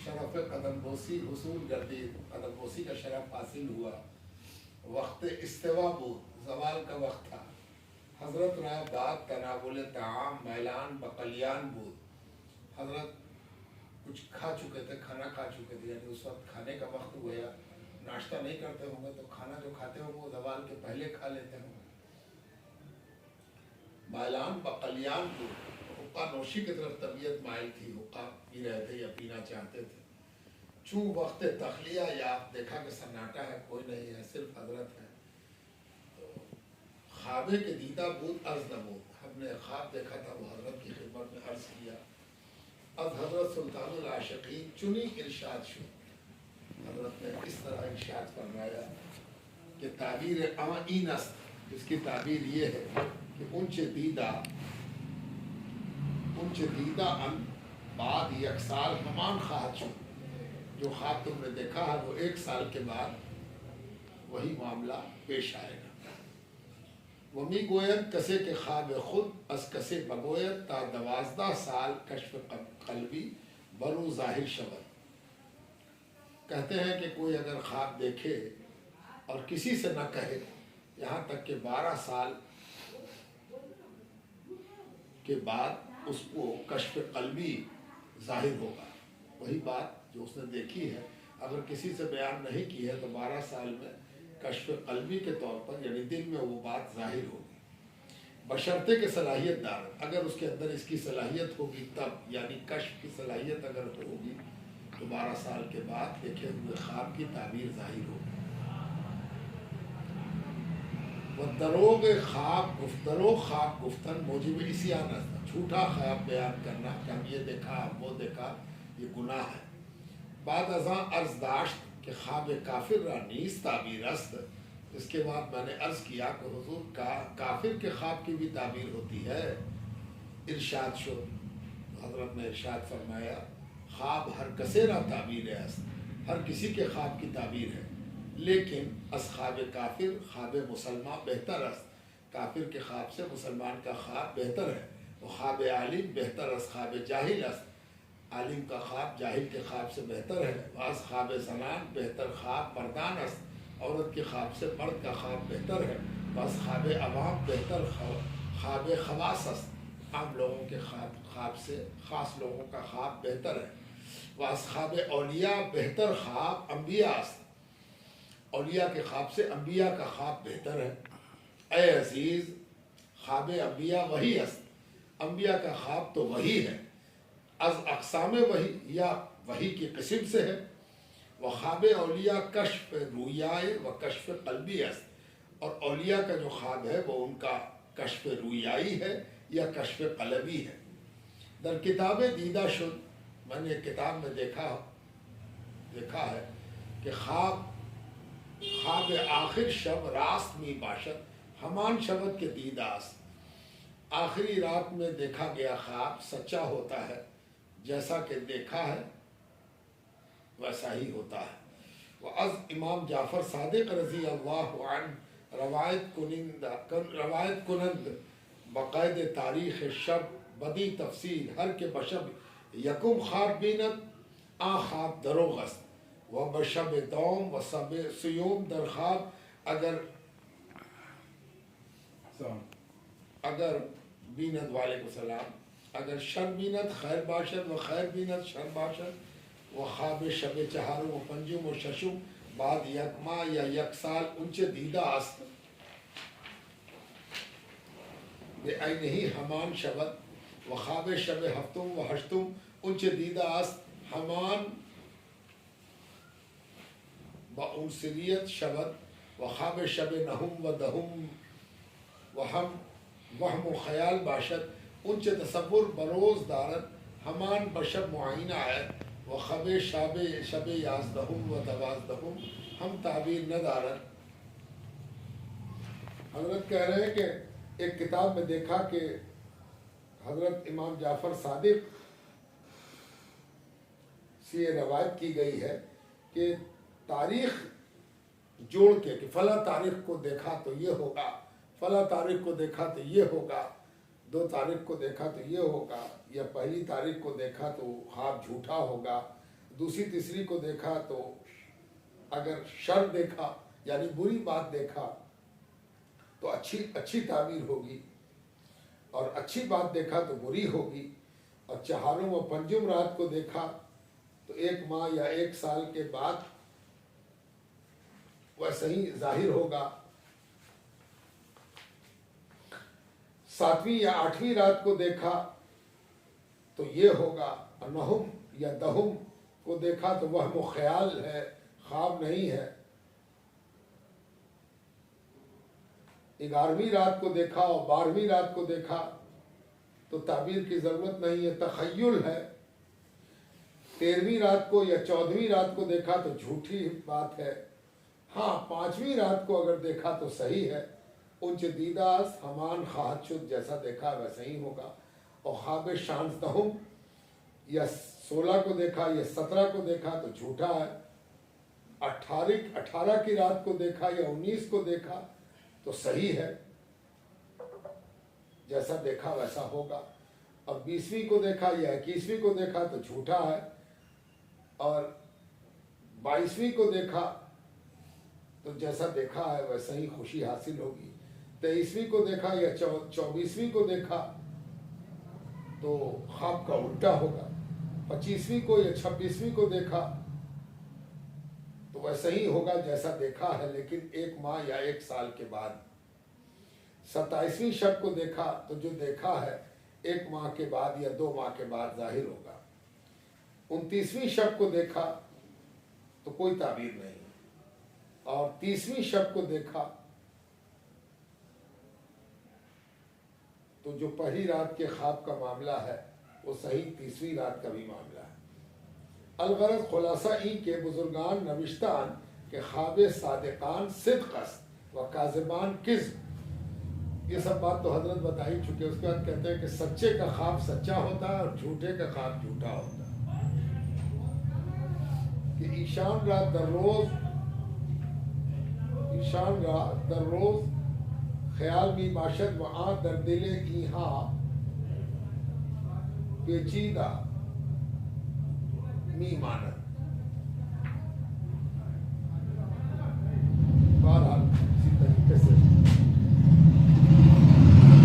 शरफ कदम बोसी हुसूल गर्दीद, कदम बोसी का शरफ हासिल हुआ। वक्त इस्तिवा بود, जवाल का वक्त था। हज़रत रहा बात तनावुल ताम मैलान बकलियान بود। हज़रत कुछ खा चुके थे, खाना खा चुके थे, यानी उस वक्त खाने का वक्त हो गया। नाश्ता नहीं करते होंगे तो खाना जो खाते होंगे वो जवाल के पहले खा लेते होंगे। मैलान बकलियान بود, हुक्का नोशी की तरफ तबीयत माइल थी, हुक्का पी रहे थे या पीना चाहते थे। चूँ वक्त तखलिया या देखा कि सन्नाटा है, कोई नहीं है, सिर्फ हजरत है। तो ख्वाबे के दीदा بود अर्ज नमूद, हमने ख्वाब देखा था, वो हजरत की खिदमत में अर्ज किया। अब हजरत सुल्तानुल आशिकीन चुनी इरशाद शु, हजरत ने इस तरह इरशाद फरमाया कि ताबीर आइनस्त, इसकी ताबीर ये है कि उनसे दीदा अन बाद एक साल हमान ख्वाह शु, जो ख्वाब तुमने देखा है वो एक साल के बाद वही मामला पेश आएगा। वमी गोयत कसे के ख्वाब खुद अस कसे बगोयत ता 12 साल कश्फ कल्बी बरू ज़ाहिर शबद। कहते हैं कि कोई अगर ख्वाब देखे और किसी से न कहे, यहाँ तक कि 12 साल के बाद उसको कश्फ कल्बी ज़ाहिर होगा। वही बात जो उसने देखी है अगर किसी से बयान नहीं की है तो 12 साल में कश्फ कल्बी के तौर पर यानी दिल में वो बात ज़ाहिर होगी। बशर्ते के सलाहियत दार, अगर उसके अंदर इसकी सलाहियत होगी तब, यानी कश्फ की सलाहियत अगर होगी तो 12 साल के बाद देखे हुए ख्वाब की ताबीर ज़ाहिर होगी। वह दरोग ख्वाब गुफ्तन मौजिब इसियान, झूठा ख्वाब बयान करना कि हम ये देखा हम वो देखा, ये गुनाह है। बाद अज़ां अर्ज़दाश्त कि ख्वाब काफिर रा नीस ताबीर अस्त, इसके बाद मैंने अर्ज़ किया कि हुजूर का काफिर के ख्वाब की भी ताबीर होती है। इरशाद शो, हज़रत ने इरशाद फरमाया ख्वाब हर कसेरा ताबीर अस्त, हर किसी के ख्वाब की ताबीर है, लेकिन अस ख्वाब काफिर ख्वाब मुसलमान बेहतर अस्त, काफिर के ख्वाब से मुसलमान का ख्वाब बेहतर है। वो ख्वाब आलिम बेहतर अस ख्वाब जाहिल अस्त, आलिम का ख्वाब जाहिल के ख्वाब से बेहतर है। वास ख्वाब ज़नान बेहतर ख्वाब मर्दान अस्त, औरत के ख्वाब से मर्द का ख्वाब बेहतर है। वास ख्वाब अवाम बेहतर ख्वाब खवास अस्त, आम लोगों के ख्वाब से ख़ास लोगों का ख्वाब बेहतर है। वास ख्वाब औलिया बेहतर ख्वाब अम्बिया अस्त, औलिया के ख्वाब से अम्बिया का ख्वाब बेहतर है। ए अजीज़ ख्वाब अम्बिया वही अस्त, अम्बिया का ख्वाब तो वही है। अज अक़साम वही या वही की किस्म से है। व ख्वाब औलिया कश्फ रुयाए व कश्फ कल्बी अस्त, और औलिया का जो ख्वाब है वो उनका कश्फ रुयाई है या कश्फ कल्बी है। दर किताब दीदा शुद, मैंने किताब में देखा है कि ख्वाब आखिर शब रास्त मी बाशत हमान शबद के दीदास, आखिरी रात में देखा गया ख्वाब सच्चा होता है, जैसा कि देखा है वैसा ही होता है। वह अज इमाम जाफ़र सादिक रज़ी अल्लाहु अन्हु रवायत कुनंद बाकायदे तारीख़ शब बदी तफसील हर के बशब यकुम ख्वाब बीनत आ ख्वाब दरोगस्त व बशब दौम व सब सुयूम दर ख्वाब, अगर बीनत वाले को सलाम, अगर शर बीनत खैर बाशद व खैर बीनत शर बाशद व ख्वाब शब चहार व पंजुम व शशुम बाद यकमा या यक साल उनसे दीदा अस्त बेअन ही हमान शबद व ख्वाब शब हफ्तुम व हश्तुम उनसे दीदा अस्त हमान व उनसरियत शबद व ख्वाब शब नहुम व दहुम व हम वहम ख्याल बाशद उनसे तसव्वुर बरोज़ दारत हमान बशब मुआइना आयत व ख़ब शब याज़दहुम व दवाज़दहुम हम ताबीर न दारत। हज़रत कह रहे हैं कि एक किताब में देखा कि हज़रत इमाम जाफ़र सादिक से ये रवायत की गई है कि तारीख़ जोड़ के कि फ़ला तारीख़ को देखा तो ये होगा, फ़ला तारीख़ को देखा तो ये होगा, 2 तारीख़ को देखा तो ये होगा, या पहली तारीख़ को देखा तो ख्वाब झूठा होगा, دوسری تیسری کو دیکھا تو اگر شر دیکھا یعنی بری بات دیکھا تو اچھی تعبیر ہوگی، اور اچھی بات دیکھا تو بری ہوگی، اور چہارم و پنجم رات کو دیکھا تو 1 ماہ یا 1 سال کے بعد ویسے ہی ظاہر ہوگا۔ 7ویں یا 8ویں رات کو دیکھا تو یہ ہوگا، اور 9م یا 10م کو دیکھا تو وہم و خیال ہے، خواب نہیں ہے۔ 11ویں رات کو دیکھا اور 12ویں رات کو دیکھا تو تعبیر کی ضرورت نہیں ہے، تخیل ہے۔ 13ویں رات کو یا 14ویں رات کو دیکھا تو جھوٹی بات ہے۔ ہاں 5ویں رات کو اگر دیکھا تو صحیح ہے، انچ دیداس ہمان خواہد شد، جیسا دیکھا ویسا ہی ہوگا۔ اور خواب 16 یا 16 کو دیکھا یا 17 کو دیکھا تو جھوٹا ہے۔ 18 کی رات کو دیکھا یا 19 کو دیکھا تو صحیح ہے، جیسا دیکھا ویسا ہوگا۔ اور 20ویں کو دیکھا یا 21ویں کو دیکھا تو جھوٹا ہے، اور 22ویں کو دیکھا تو جیسا دیکھا ہے ویسا ہی خوشی حاصل ہوگی۔ 23ویں کو دیکھا یا 24ویں کو دیکھا تو خواب کا الٹا ہوگا۔ 25ویں کو یا 26ویں کو دیکھا تو ویسا ہی ہوگا جیسا دیکھا ہے، لیکن 1 ماہ یا 1 سال کے بعد۔ 27ویں شب کو دیکھا تو جو دیکھا ہے 1 ماہ کے بعد یا 2 ماہ کے بعد ظاہر ہوگا۔ 29ویں شب کو دیکھا تو کوئی تعبیر نہیں، اور 30ویں شب کو دیکھا تو جو پہلی رات کے خواب کا معاملہ ہے وہ صحیح 30ویں رات کا بھی معاملہ ہے۔ الغرض خلاصہ ای کے بزرگان نوشتان کہ خواب صادقان صدق است و کاذبان کذب، یہ سب بات تو حضرت بتا ہی چکے۔ اس کے بعد کہتے ہیں کہ سچے کا خواب سچا ہوتا ہے اور جھوٹے کا خواب جھوٹا ہوتا ہے۔ کہ ایشان رات در روز خیال می باشد و آن در دل ایہا پیچیدہ می ماند۔